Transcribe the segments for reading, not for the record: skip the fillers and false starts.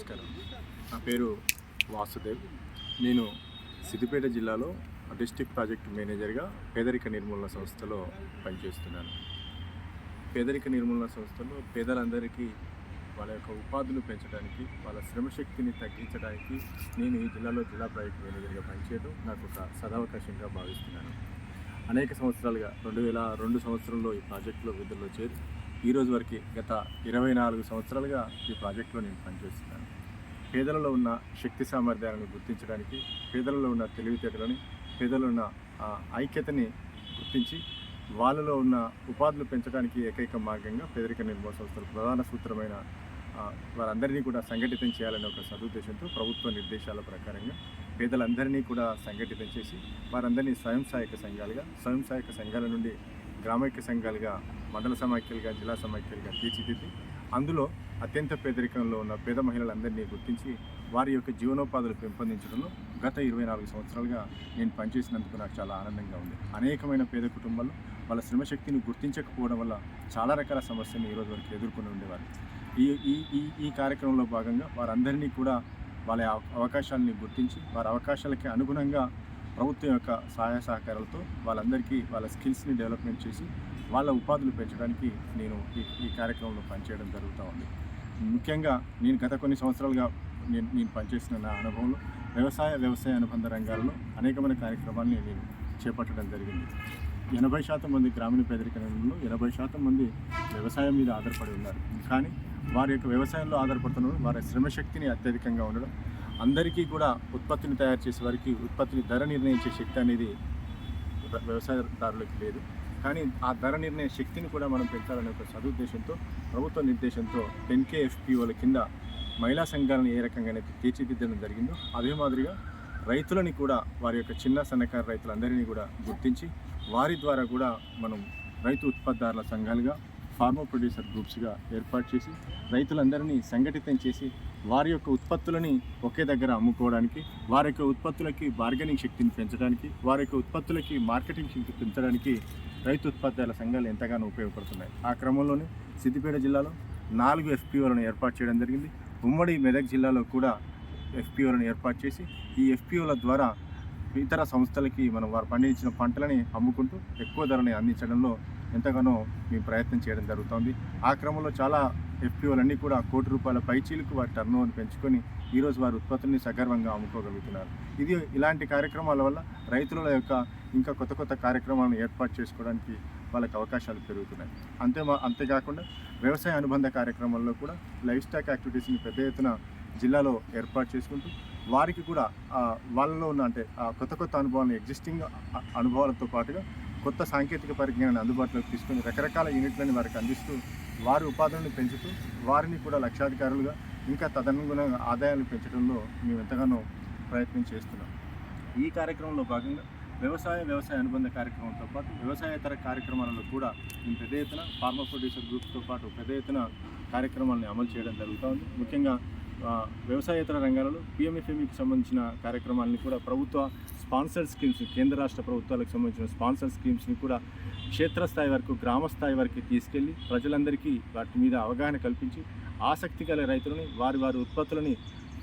నమస్కారం. నా పేరు వాసుదేవ్. నేను సిద్దిపేట జిల్లాలో డిస్ట్రిక్ట్ ప్రాజెక్ట్ మేనేజర్గా పేదరిక నిర్మూలన సంస్థలో పనిచేస్తున్నాను. పేదరిక నిర్మూలన సంస్థలో పేదలందరికీ వాళ్ళ యొక్క ఉపాధులు పెంచడానికి, వాళ్ళ శ్రమశక్తిని తగ్గించడానికి నేను ఈ జిల్లాలో జిల్లా ప్రాజెక్ట్ మేనేజర్గా పనిచేయడం నాకు ఒక సదవకాశంగా భావిస్తున్నాను. అనేక సంవత్సరాలుగా 2002 సంవత్సరంలో ఈ ప్రాజెక్టులో విధుల్లో చేరి ఈ రోజు వరకు గత 24 సంవత్సరాలుగా ఈ ప్రాజెక్టులో నేను పనిచేస్తున్నాను. పేదలలో ఉన్న శక్తి సామర్థ్యాలను గుర్తించడానికి, పేదలలో ఉన్న తెలివితేటలని, పేదలలో ఉన్న ఐక్యతని గుర్తించి వాళ్ళలో ఉన్న ఉపాధులు పెంచడానికి ఏకైక మార్గంగా పేదరిక నిర్మూలన సంస్థల ప్రధాన సూత్రమైన వారందరినీ కూడా సంఘటితం చేయాలనే ఒక సదుద్దేశంతో ప్రభుత్వ నిర్దేశాల ప్రకారంగా పేదలందరినీ కూడా సంఘటితం చేసి వారందరినీ స్వయం సహాయక సంఘాల నుండి గ్రామైక్య సంఘాలుగా, మండల సమాఖ్యలుగా, జిల్లా సమాఖ్యలుగా తీర్చిదిద్ది అందులో అత్యంత పేదరికంలో ఉన్న పేద మహిళలందరినీ గుర్తించి వారి యొక్క జీవనోపాధులు పెంపొందించడంలో గత 24 సంవత్సరాలుగా నేను పనిచేసినందుకు నాకు చాలా ఆనందంగా ఉంది. అనేకమైన పేద కుటుంబాలు వాళ్ళ శ్రమశక్తిని గుర్తించకపోవడం వల్ల చాలా రకాల సమస్యలను ఈరోజు వరకు ఎదుర్కొని ఉండేవారు. ఈ కార్యక్రమంలో భాగంగా వారందరినీ కూడా వాళ్ళ అవకాశాలని గుర్తించి వారి అవకాశాలకి అనుగుణంగా ప్రభుత్వం యొక్క సహాయ సహకారాలతో వాళ్ళందరికీ వాళ్ళ స్కిల్స్ని డెవలప్మెంట్ చేసి వాళ్ళ ఉపాధులు పెంచడానికి నేను ఈ కార్యక్రమంలో పనిచేయడం జరుగుతూ ఉంది. ముఖ్యంగా నేను గత కొన్ని సంవత్సరాలుగా నేను పనిచేసిన నా అనుభవంలో వ్యవసాయ అనుబంధ రంగాల్లో అనేకమైన కార్యక్రమాన్ని నేను చేపట్టడం జరిగింది. 80% మంది గ్రామీణ పేదరికంలో 80% మంది వ్యవసాయం మీద ఆధారపడి ఉన్నారు. కానీ వారి యొక్క వ్యవసాయంలో ఆధారపడుతున్న వారి శ్రమశక్తిని అత్యధికంగా ఉండడం, అందరికీ కూడా ఉత్పత్తిని తయారు చేసే వారికి ఉత్పత్తిని ధర నిర్ణయించే శక్తి అనేది వ్యవసాయదారులకు లేదు. కానీ ఆ ధర నిర్ణయ శక్తిని కూడా మనం పెంచాలనే ఒక సదుద్దేశంతో, ప్రభుత్వ నిర్దేశంతో 10K FPOల కింద మహిళా సంఘాలను ఏ రకంగా తీర్చిదిద్దడం జరిగిందో అదే మాదిరిగా రైతులని కూడా వారి యొక్క చిన్న సన్నకారు రైతులందరినీ కూడా గుర్తించి వారి ద్వారా కూడా మనం రైతు ఉత్పత్తిదారుల సంఘాలుగా, ఫార్మర్ ప్రొడ్యూసర్ గ్రూప్స్గా ఏర్పాటు చేసి రైతులందరినీ సంఘటితం చేసి వారి యొక్క ఉత్పత్తులని ఒకే దగ్గర అమ్ముకోవడానికి, వారి యొక్క ఉత్పత్తులకి బార్గెనింగ్ శక్తిని పెంచడానికి, వారి యొక్క ఉత్పత్తులకి మార్కెటింగ్ శక్తి పెంచడానికి రైతు ఉత్పత్తిదారుల సంఘాలు ఎంతగానో ఉపయోగపడుతున్నాయి. ఆ క్రమంలోనే సిద్దిపేట జిల్లాలో 4 FPOలను ఏర్పాటు చేయడం జరిగింది. ఉమ్మడి మెదక్ జిల్లాలో కూడా FPOలను ఏర్పాటు చేసి ఈ FPOల ద్వారా ఇతర సంస్థలకి మనం వారు పండించిన పంటలని అమ్ముకుంటూ ఎక్కువ ధరని అందించడంలో ఎంతగానో మేము ప్రయత్నం చేయడం జరుగుతుంది. ఆ క్రమంలో చాలా FPOలన్నీ కూడా ₹1,00,00,000 పైచీలకు వారి టర్నోవర్ని పెంచుకొని ఈరోజు వారి ఉత్పత్తుల్ని సగర్వంగా అమ్ముకోగలుగుతున్నారు. ఇలాంటి కార్యక్రమాల వల్ల రైతుల యొక్క ఇంకా కొత్త కార్యక్రమాలను ఏర్పాటు చేసుకోవడానికి వాళ్ళకి అవకాశాలు పెరుగుతున్నాయి. అంతేకాకుండా వ్యవసాయ అనుబంధ కార్యక్రమాల్లో కూడా లైఫ్ స్టాక్ యాక్టివిటీస్ని పెద్ద ఎత్తున జిల్లాలో ఏర్పాటు చేసుకుంటూ వారికి కూడా వాళ్ళలో ఉన్న కొత్త అనుభవాలను, ఎగ్జిస్టింగ్ అనుభవాలతో పాటుగా కొత్త సాంకేతిక పరిజ్ఞానాన్ని అందుబాటులోకి తీసుకొని రకరకాల యూనిట్లని వారికి అందిస్తూ వారి ఉపాధులను పెంచుతూ వారిని కూడా లక్షాధికారులుగా ఇంకా తదనుగుణంగా ఆదాయాలు పెంచడంలో మేము ఎంతగానో ప్రయత్నం చేస్తున్నాం. ఈ కార్యక్రమంలో భాగంగా వ్యవసాయ అనుబంధ కార్యక్రమంతో పాటు వ్యవసాయేతర కార్యక్రమాలలో కూడా మేము పెద్ద ఎత్తున ఫార్మర్ ప్రొడ్యూసర్ గ్రూప్స్తో పాటు పెద్ద ఎత్తున కార్యక్రమాలను అమలు చేయడం జరుగుతుంది. ముఖ్యంగా వ్యవసాయేతర రంగాలలో PMFMEకి సంబంధించిన కార్యక్రమాలని కూడా ప్రభుత్వ స్పాన్సర్ స్కీమ్స్, కేంద్ర రాష్ట్ర ప్రభుత్వాలకు సంబంధించిన స్పాన్సర్ స్కీమ్స్ని కూడా క్షేత్రస్థాయి వరకు, గ్రామ స్థాయి వరకు తీసుకెళ్ళి ప్రజలందరికీ వాటి మీద అవగాహన కల్పించి ఆసక్తి గల రైతులని వారి ఉత్పత్తులని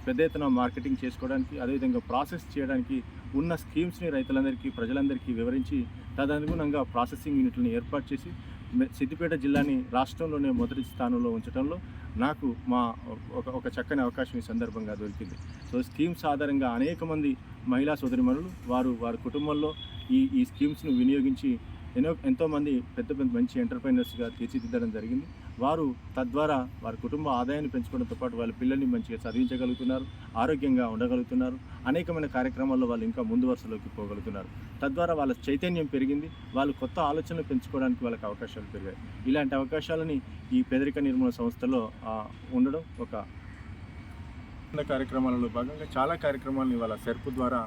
పెద్ద ఎత్తున మార్కెటింగ్ చేసుకోవడానికి, అదేవిధంగా ప్రాసెస్ చేయడానికి ఉన్న స్కీమ్స్ని రైతులందరికీ, ప్రజలందరికీ వివరించి తదనుగుణంగా ప్రాసెసింగ్ యూనిట్లను ఏర్పాటు చేసి సిద్దిపేట జిల్లాని రాష్ట్రంలోనే మొదటి స్థానంలో ఉంచడంలో నాకు ఒక చక్కని అవకాశం ఈ సందర్భంగా దొరికింది. సో స్కీమ్స్ ఆధారంగా అనేక మంది మహిళా సోదరిమణులు వారి కుటుంబంలో ఈ స్కీమ్స్ను వినియోగించి ఎంతోమంది పెద్ద మంచి ఎంటర్ప్రైనర్స్గా తీర్చిదిద్దడం జరిగింది. వారు తద్వారా వారి కుటుంబ ఆదాయాన్ని పెంచుకోవడంతో పాటు వాళ్ళ పిల్లల్ని మంచిగా చదివించగలుగుతున్నారు, ఆరోగ్యంగా ఉండగలుగుతున్నారు, అనేకమైన కార్యక్రమాల్లో వాళ్ళు ఇంకా ముందు వరుసలోకి పోగలుగుతున్నారు. తద్వారా వాళ్ళ చైతన్యం పెరిగింది, వాళ్ళు కొత్త ఆలోచనలు పెంచుకోవడానికి వాళ్ళకి అవకాశాలు పెరిగాయి. ఇలాంటి అవకాశాలని ఈ పేదరిక నిర్మూలన సంస్థలో ఉండడం ఒక కార్యక్రమాలలో భాగంగా చాలా కార్యక్రమాలను ఇవాళ సెర్పు ద్వారా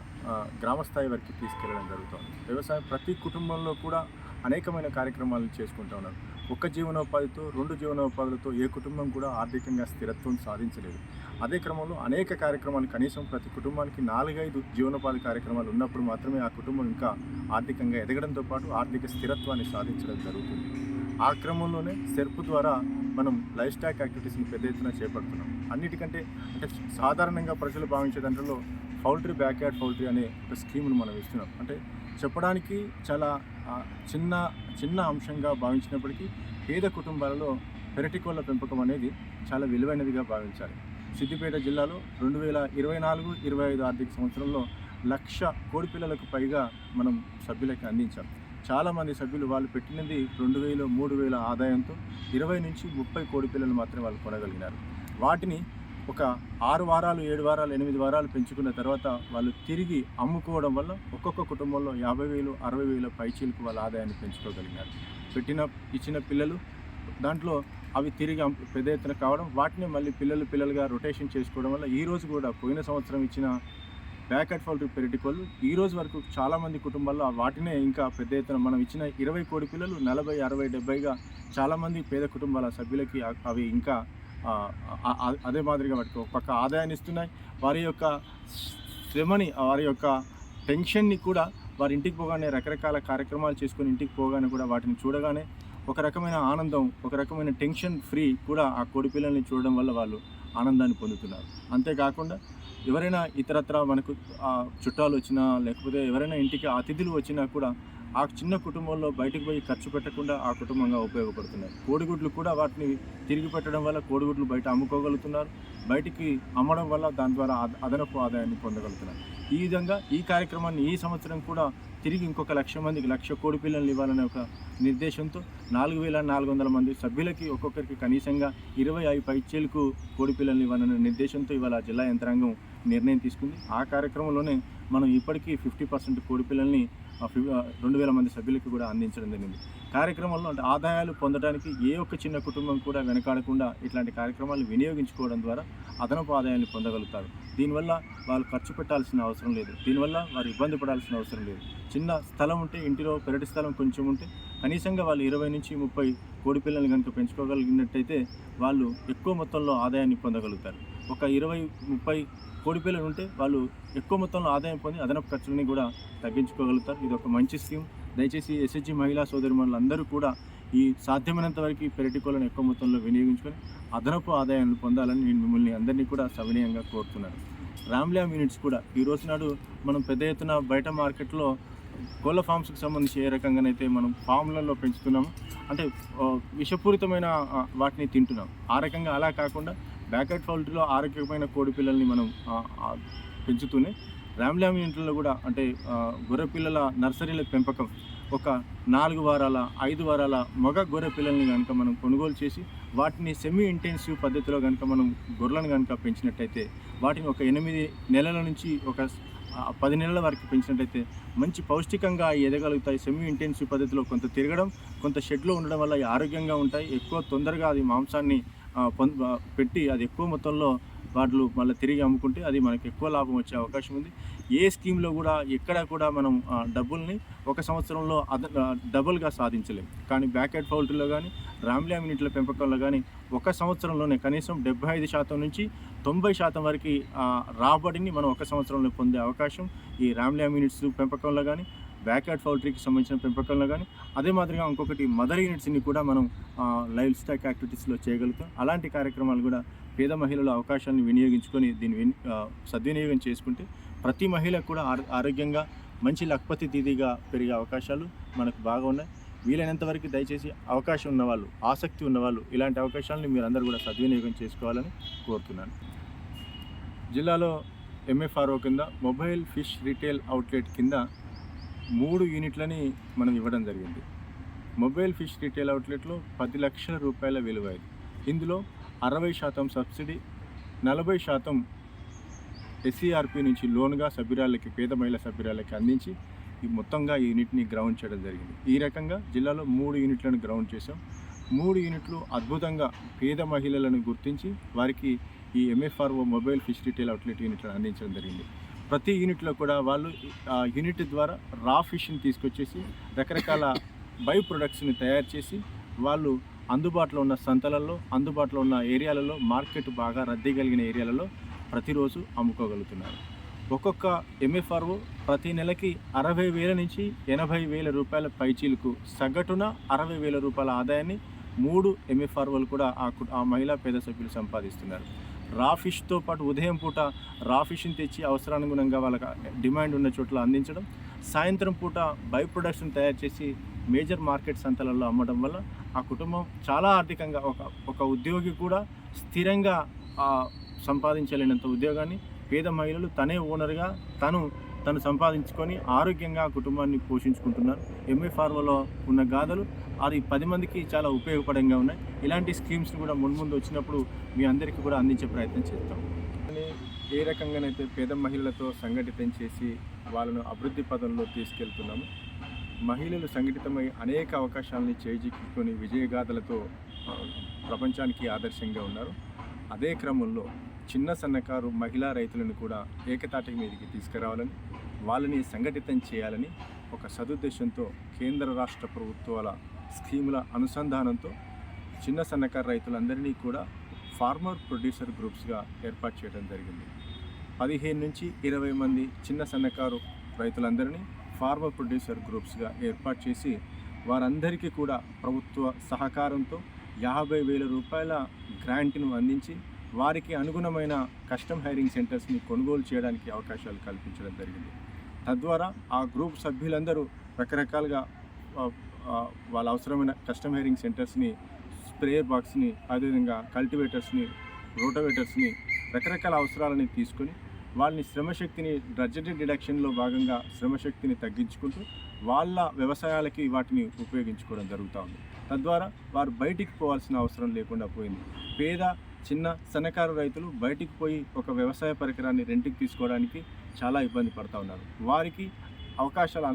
గ్రామస్థాయి వరకు తీసుకెళ్లడం జరుగుతుంది. వ్యవసాయం ప్రతి కుటుంబంలో కూడా అనేకమైన కార్యక్రమాలను చేసుకుంటూ ఉన్నారు. ఒక్క జీవనోపాధితో 2 జీవనోపాధులతో ఏ కుటుంబం కూడా ఆర్థికంగా స్థిరత్వం సాధించలేదు. అదే క్రమంలో అనేక కార్యక్రమాలు, కనీసం ప్రతి కుటుంబానికి 4-5 జీవనోపాధి కార్యక్రమాలు ఉన్నప్పుడు మాత్రమే ఆ కుటుంబం ఇంకా ఆర్థికంగా ఎదగడంతో పాటు ఆర్థిక స్థిరత్వాన్ని సాధించడం జరుగుతుంది. ఆ క్రమంలోనే సెర్ప్ ద్వారా మనం లైఫ్ స్టాక్ యాక్టివిటీస్ని పెద్ద ఎత్తున చేపడుతున్నాం. అన్నిటికంటే అంటే సాధారణంగా ప్రజలు భావించే దాంట్లో పౌల్ట్రీ బ్యాక్యార్డ్ పౌల్ట్రీ అనే ఒక స్కీమ్ను మనం ఇస్తున్నాం. అంటే చెప్పడానికి చాలా చిన్న చిన్న అంశంగా భావించినప్పటికీ పేద కుటుంబాలలో పెరటి కోళ్ళ పెంపకం అనేది చాలా విలువైనదిగా భావించాలి. సిద్దిపేట జిల్లాలో 2024-25 ఆర్థిక సంవత్సరంలో 1,00,000 కోడిపిల్లలకు పైగా మనం సభ్యులకి అందించాం. చాలామంది సభ్యులు వాళ్ళు పెట్టినది 2,000, 3,000 ఆదాయంతో 20-30 కోడిపిల్లలు మాత్రమే వాళ్ళు కొనగలిగినారు. వాటిని ఒక 6 వారాలు, 7 వారాలు, 8 వారాలు పెంచుకున్న తర్వాత వాళ్ళు తిరిగి అమ్ముకోవడం వల్ల ఒక్కొక్క కుటుంబంలో 50,000, 60,000 పైచీలకు వాళ్ళ ఆదాయాన్ని పెంచుకోగలిగినారు. ఇచ్చిన పిల్లలు దాంట్లో అవి తిరిగి పెద్ద ఎత్తున కావడం, వాటిని మళ్ళీ పిల్లలుగా రొటేషన్ చేసుకోవడం వల్ల ఈరోజు కూడా పోయిన సంవత్సరం ఇచ్చిన బ్యాక్యార్డ్ పౌల్ట్రీ పెరటి కోళ్ళు ఈ రోజు వరకు చాలామంది కుటుంబాల్లో వాటినే ఇంకా పెద్ద ఎత్తున మనం ఇచ్చిన 20 కోడి పిల్లలు 40, 60, 70గా చాలామంది పేద కుటుంబాల సభ్యులకి అవి ఇంకా అదే మాదిరిగా వాటికి ఒక పక్క ఆదాయాన్ని ఇస్తున్నాయి. వారి యొక్క శ్రమని, వారి యొక్క టెన్షన్ని కూడా వారి ఇంటికి పోగానే రకరకాల కార్యక్రమాలు చేసుకొని ఇంటికి పోగానే కూడా వాటిని చూడగానే ఒక రకమైన ఆనందం, ఒక రకమైన టెన్షన్ ఫ్రీ కూడా ఆ కోడి పిల్లల్ని చూడడం వల్ల వాళ్ళు ఆనందాన్ని పొందుతున్నారు. అంతేకాకుండా ఎవరైనా ఇతరత్ర మనకు చుట్టాలు వచ్చినా లేకపోతే ఎవరైనా ఇంటికి అతిథులు వచ్చినా కూడా ఆ చిన్న కుటుంబంలో బయటకు పోయి ఖర్చు పెట్టకుండా ఆ కుటుంబంగా ఉపయోగపడుతున్నాయి. కోడిగుడ్లు కూడా వాటిని తిరిగి పెట్టడం వల్ల కోడిగుడ్లు బయట అమ్ముకోగలుగుతున్నారు. బయటికి అమ్మడం వల్ల దాని ద్వారా అదనపు ఆదాయాన్ని పొందగలుగుతున్నారు. ఈ విధంగా ఈ కార్యక్రమాన్ని ఈ సంవత్సరం కూడా తిరిగి ఇంకొక 1,00,000 మందికి 1,00,000 కోడి పిల్లల్ని ఇవ్వాలనే ఒక నిర్దేశంతో 4,400 మంది సభ్యులకి ఒక్కొక్కరికి కనీసంగా 25 పైచీలకు కోడి పిల్లల్ని ఇవ్వాలనే నిర్దేశంతో ఇవాళ జిల్లా యంత్రాంగం నిర్ణయం తీసుకుంది. ఆ కార్యక్రమంలోనే మనం ఇప్పటికీ 50% కోడి పిల్లల్ని 2,000 మంది సభ్యులకి కూడా అందించడం జరిగింది. కార్యక్రమంలో అంటే ఆదాయాలు పొందడానికి ఏ ఒక్క చిన్న కుటుంబం కూడా వెనకాడకుండా ఇట్లాంటి కార్యక్రమాలు వినియోగించుకోవడం ద్వారా అదనపు ఆదాయాన్ని పొందగలుగుతారు. దీనివల్ల వాళ్ళు ఖర్చు పెట్టాల్సిన అవసరం లేదు. దీనివల్ల వారు ఇబ్బంది పడాల్సిన అవసరం లేదు. చిన్న స్థలం ఉంటే, ఇంటిలో పెరటి స్థలం కొంచెం ఉంటే కనీసంగా వాళ్ళు 20-30 కోడి పిల్లల్ని కనుక పెంచుకోగలిగినట్టయితే వాళ్ళు ఎక్కువ మొత్తంలో ఆదాయాన్ని పొందగలుగుతారు. ఒక 20-30 కోడి పిల్లలు ఉంటే వాళ్ళు ఎక్కువ మొత్తంలో ఆదాయం పొంది అదనపు ఖర్చులని కూడా తగ్గించుకోగలుగుతారు. ఇది ఒక మంచి స్కీమ్. దయచేసి ఎస్హెచ్జి మహిళా సోదరిమణులు అందరూ కూడా ఈ సాధ్యమైనంత వరకు పెరటి కోళ్ళను ఎక్కువ మొత్తంలో వినియోగించుకొని అదనపు ఆదాయాన్ని పొందాలని నేను మిమ్మల్ని అందరినీ కూడా సవినయంగా కోరుతున్నాను. రామ్ల్యామ్ యూనిట్స్ కూడా ఈ రోజు నాడు మనం పెద్ద ఎత్తున బయట మార్కెట్లో కోళ్ళ ఫామ్స్కి సంబంధించి ఏ రకంగానైతే మనం ఫామ్లలో పెంచుతున్నాము, అంటే విషపూరితమైన వాటిని తింటున్నాం. ఆ రకంగా అలా కాకుండా బ్యాక్యార్డ్ పౌల్ట్రీలో ఆరోగ్యమైన కోడి పిల్లల్ని మనం పెంచుతూనే రామ్ల్యామ్ యూనిట్లలో కూడా అంటే గొర్రె పిల్లల నర్సరీల పెంపకం ఒక 4 వారాల 5 వారాల మగ గొర్రె పిల్లల్ని కనుక మనం కొనుగోలు చేసి వాటిని సెమీ ఇంటెన్సివ్ పద్ధతిలో కనుక మనం గొర్రెలను కనుక పెంచినట్టయితే వాటిని ఒక 8 నెలల నుంచి ఒక 10 నెలల వరకు పెంచినట్టయితే మంచి పౌష్టికంగా ఎదగలుగుతాయి. సెమీ ఇంటెన్సివ్ పద్ధతిలో కొంత తిరగడం, కొంత షెడ్లో ఉండడం వల్ల ఆరోగ్యంగా ఉంటాయి. ఎక్కువ తొందరగా అది మాంసాన్ని పెట్టి అది ఎక్కువ మొత్తంలో వాటిలో మళ్ళీ తిరిగి అమ్ముకుంటే అది మనకు ఎక్కువ లాభం వచ్చే అవకాశం ఉంది. ఏ స్కీమ్లో కూడా ఎక్కడ కూడా మనం డబ్బుల్ని ఒక సంవత్సరంలో డబుల్గా సాధించలేం. కానీ బ్యాక్యార్డ్ పౌల్ట్రీలో కానీ రామ్ల్యామ్ యూనిట్ల పెంపకంలో కానీ ఒక సంవత్సరంలోనే కనీసం 75% నుంచి 90% వరకు రాబడిని మనం ఒక సంవత్సరంలో పొందే అవకాశం ఈ రామ్ల్యామ్ యూనిట్స్ పెంపకంలో కానీ బ్యాక్యార్డ్ పౌల్ట్రీకి సంబంధించిన పెంపకంలో కానీ అదే మాదిరిగా ఇంకొకటి మదర్ యూనిట్స్ని కూడా మనం లైవ్ స్టాక్ యాక్టివిటీస్లో చేయగలుగుతాం. అలాంటి కార్యక్రమాలు కూడా పేద మహిళల అవకాశాన్ని వినియోగించుకొని దీన్ని సద్వినియోగం చేసుకుంటే ప్రతి మహిళకు కూడా ఆరోగ్యంగా మంచి లక్పతి దీదిగా పెరిగే అవకాశాలు మనకు బాగా ఉన్నాయి. వీలైనంత వరకు దయచేసి అవకాశం ఉన్నవాళ్ళు, ఆసక్తి ఉన్నవాళ్ళు ఇలాంటి అవకాశాలను మీరందరూ కూడా సద్వినియోగం చేసుకోవాలని కోరుతున్నాను. జిల్లాలో MFRO కింద మొబైల్ ఫిష్ రీటైల్ అవుట్లెట్ కింద 3 యూనిట్లని మనం ఇవ్వడం జరిగింది. మొబైల్ ఫిష్ రీటైల్ అవుట్లెట్లో 10 లక్షల రూపాయల విలువైంది. ఇందులో 60% సబ్సిడీ, 40% SCRP నుంచి లోన్గా సభ్యురాలకి, పేద మహిళా సభ్యురాలకి అందించి ఈ మొత్తంగా ఈ యూనిట్ని గ్రౌండ్ చేయడం జరిగింది. ఈ రకంగా జిల్లాలో 3 యూనిట్లను గ్రౌండ్ చేసాం. 3 యూనిట్లు అద్భుతంగా పేద మహిళలను గుర్తించి వారికి ఈ MFRO mobile fish retail outlet యూనిట్లను అందించడం జరిగింది. ప్రతి యూనిట్లో కూడా వాళ్ళు యూనిట్ ద్వారా రా ఫిష్ని తీసుకొచ్చేసి రకరకాల బై ప్రొడక్ట్స్ని తయారు చేసి వాళ్ళు అందుబాటులో ఉన్న సంతలలో, అందుబాటులో ఉన్న ఏరియాలలో, మార్కెట్ బాగా రద్దీ కలిగిన ఏరియాలలో ప్రతిరోజు అమ్ముకోగలుగుతున్నారు. ఒక్కొక్క ఎంఎఫ్ఆర్ఓ ప్రతి నెలకి 60,000 నుంచి 80,000 రూపాయల పైచీలకు సగటున 60,000 రూపాయల ఆదాయాన్ని 3 ఎంఎఫ్ఆర్ఓలు కూడా ఆ మహిళా పేద సభ్యులు సంపాదిస్తున్నారు. రా ఫిష్తో పాటు ఉదయం పూట రా ఫిష్ని తెచ్చి అవసరానుగుణంగా వాళ్ళకి డిమాండ్ ఉన్న చోట్ల అందించడం, సాయంత్రం పూట బై ప్రొడక్షన్ తయారు చేసి మేజర్ మార్కెట్ సంతలలో అమ్మడం వల్ల ఆ కుటుంబం చాలా ఆర్థికంగా ఒక ఉద్యోగి కూడా స్థిరంగా సంపాదించలేనంత ఉద్యోగాన్ని పేద మహిళలు తనే ఓనర్గా తను సంపాదించుకొని ఆరోగ్యంగా ఆ కుటుంబాన్ని పోషించుకుంటున్నారు. ఎంఎఫ్ఆర్ఓలో ఉన్న గాథలు అది 10 మందికి చాలా ఉపయోగపడంగా ఉన్నాయి. ఇలాంటి స్కీమ్స్ కూడా ముందు వచ్చినప్పుడు మీ అందరికీ కూడా అందించే ప్రయత్నం చేస్తాం. ఏ రకంగానైతే పేద మహిళలతో సంఘటితం చేసి వాళ్ళను అభివృద్ధి పదంలో తీసుకెళ్తున్నాము, మహిళలు సంఘటితమై అనేక అవకాశాలని చేజిక్కించుకొని విజయగాథలతో ప్రపంచానికి ఆదర్శంగా ఉన్నారు. అదే క్రమంలో చిన్న సన్నకారు మహిళా రైతులను కూడా ఏకతాటి మీదకి తీసుకురావాలని, వాళ్ళని సంఘటితం చేయాలని ఒక సదుద్దేశంతో కేంద్ర రాష్ట్ర ప్రభుత్వాల స్కీముల అనుసంధానంతో చిన్న సన్నకారు రైతులందరినీ కూడా ఫార్మర్ ప్రొడ్యూసర్ గ్రూప్స్గా ఏర్పాటు చేయడం జరిగింది. 15 నుంచి 20 మంది చిన్న సన్నకారు రైతులందరినీ ఫార్మర్ ప్రొడ్యూసర్ గ్రూప్స్గా ఏర్పాటు చేసి వారందరికీ కూడా ప్రభుత్వ సహకారంతో 50,000 రూపాయల గ్రాంట్ను అందించి వారికి అనుగుణమైన కస్టమ్ హైరింగ్ సెంటర్స్ని కొనుగోలు చేయడానికి అవకాశాలు కల్పించడం జరిగింది. తద్వారా ఆ గ్రూప్ సభ్యులందరూ రకరకాలుగా వాళ్ళ అవసరమైన కస్టమ్ హైరింగ్ సెంటర్స్ని, స్ప్రేయర్ బాక్స్ని, అదేవిధంగా కల్టివేటర్స్ని, రోటోవేటర్స్ని, రకరకాల అవసరాలని తీసుకొని వాళ్ళని శ్రమశక్తిని డ్రడ్జరీ డిడక్షన్లో భాగంగా శ్రమశక్తిని తగ్గించుకుంటూ వాళ్ళ వ్యవసాయాలకి వాటిని ఉపయోగించుకోవడం జరుగుతూ ఉంది. తద్వారా వారు బయటికి పోవాల్సిన అవసరం లేకుండా పోయింది. పేద చిన్న సన్నకారు రైతులు బయటికి పోయి ఒక వ్యవసాయ పరికరాన్ని రెంట్కి తీసుకోవడానికి చాలా ఇబ్బంది పడుతూ ఉన్నారు. వారికి అవకాశాలు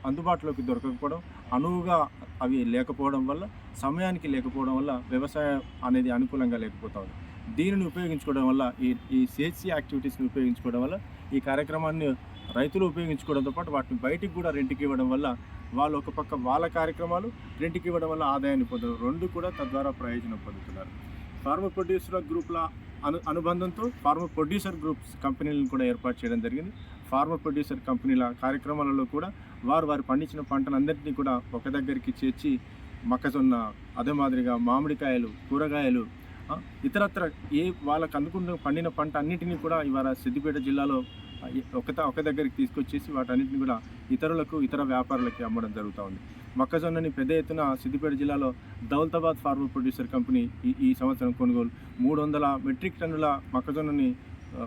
అందుబాటులోకి దొరకకపోవడం, అనువుగా అవి లేకపోవడం వల్ల, సమయానికి లేకపోవడం వల్ల వ్యవసాయం అనేది అనుకూలంగా లేకపోతూ ఉంది. దీనిని ఉపయోగించుకోవడం వల్ల ఈ సిహెచ్సి యాక్టివిటీస్ని ఉపయోగించుకోవడం వల్ల ఈ కార్యక్రమాన్ని రైతులు ఉపయోగించుకోవడంతో పాటు వాటిని బయటికి కూడా రెంట్కి ఇవ్వడం వల్ల వాళ్ళు ఒక పక్క వాళ్ళ కార్యక్రమాలు రెంట్కి ఇవ్వడం వల్ల ఆదాయాన్ని పొందడం, రెండు కూడా తద్వారా ప్రయోజనం పొందుతున్నారు. ఫార్మర్ ప్రొడ్యూసర్ గ్రూప్ల అనుబంధంతో ఫార్మర్ ప్రొడ్యూసర్ గ్రూప్స్ కంపెనీలను కూడా ఏర్పాటు చేయడం జరిగింది. ఫార్మర్ ప్రొడ్యూసర్ కంపెనీల కార్యక్రమాలలో కూడా వారు పండించిన పంటనందరినీ కూడా ఒక దగ్గరికి చేర్చి మొక్కజొన్న, అదే మాదిరిగా మామిడికాయలు, కూరగాయలు, ఇతరత్ర వాళ్ళకు అనుకున్న పండిన పంట అన్నింటినీ కూడా ఇవాళ సిద్దిపేట జిల్లాలో ఒక దగ్గరికి తీసుకొచ్చేసి వాటన్నిటిని కూడా ఇతర వ్యాపారులకి అమ్మడం జరుగుతూ ఉంది. మొక్కజొన్నని పెద్ద ఎత్తున సిద్దిపేట జిల్లాలో దౌలతాబాద్ ఫార్మర్ ప్రొడ్యూసర్ కంపెనీ ఈ సంవత్సరం కొనుగోలు 300 మెట్రిక్ టన్నుల మొక్కజొన్నని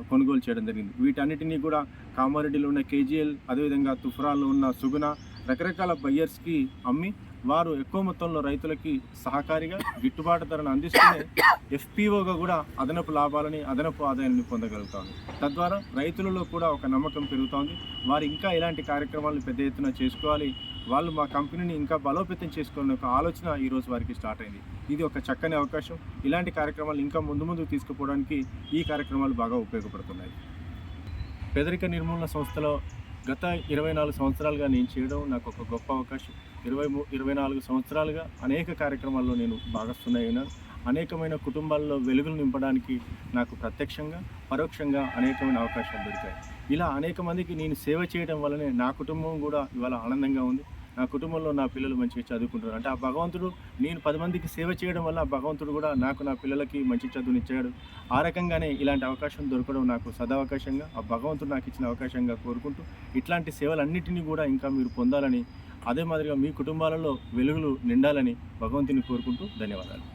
కొనుగోలు చేయడం జరిగింది. వీటన్నిటినీ కూడా కామారెడ్డిలో ఉన్న కేజీఎల్, అదేవిధంగా తుఫ్రాల్లో ఉన్న సుగుణ, రకరకాల బయ్యర్స్కి అమ్మి వారు ఎక్కువ మొత్తంలో రైతులకి సహకారిగా గిట్టుబాటు ధరను అందిస్తూనే ఎఫ్పిఓగా కూడా అదనపు లాభాలని, అదనపు ఆదాయాన్ని పొందగలుగుతారు. తద్వారా రైతులలో కూడా ఒక నమ్మకం పెరుగుతోంది. వారు ఇంకా ఇలాంటి కార్యక్రమాలను పెద్ద ఎత్తున చేసుకోవాలి, వాళ్ళు మా కంపెనీని ఇంకా బలోపేతం చేసుకోవాలని ఒక ఆలోచన ఈరోజు వారికి స్టార్ట్ అయింది. ఇది ఒక చక్కని అవకాశం. ఇలాంటి కార్యక్రమాలు ఇంకా ముందు తీసుకుపోవడానికి ఈ కార్యక్రమాలు బాగా ఉపయోగపడుతున్నాయి. పేదరిక నిర్మూలన సంస్థలో గత 24 సంవత్సరాలుగా నేను చేయడం నాకు ఒక గొప్ప అవకాశం. 24 సంవత్సరాలుగా అనేక కార్యక్రమాల్లో నేను భాగస్వామ్యమైనాను. అనేకమైన కుటుంబాల్లో వెలుగులు నింపడానికి నాకు ప్రత్యక్షంగా, పరోక్షంగా అనేకమైన అవకాశాలు దొరికాయి. ఇలా అనేక మందికి నేను సేవ చేయడం వల్లనే నా కుటుంబం కూడా ఇవాళ ఆనందంగా ఉంది. నా కుటుంబంలో నా పిల్లలు మంచిగా చదువుకుంటారు. అంటే ఆ భగవంతుడు, నేను 10 మందికి సేవ చేయడం వల్ల ఆ భగవంతుడు కూడా నా పిల్లలకి మంచి చదువునిచ్చాడు. ఆ రకంగానే ఇలాంటి అవకాశం దొరకడం నాకు సదవకాశంగా, ఆ భగవంతుడు నాకు ఇచ్చిన అవకాశంగా కోరుకుంటూ ఇట్లాంటి సేవలన్నిటినీ కూడా ఇంకా మీరు పొందాలని, అదే మాదిరిగా మీ కుటుంబాలలో వెలుగులు నిండాలని భగవంతుని కోరుకుంటూ ధన్యవాదాలు.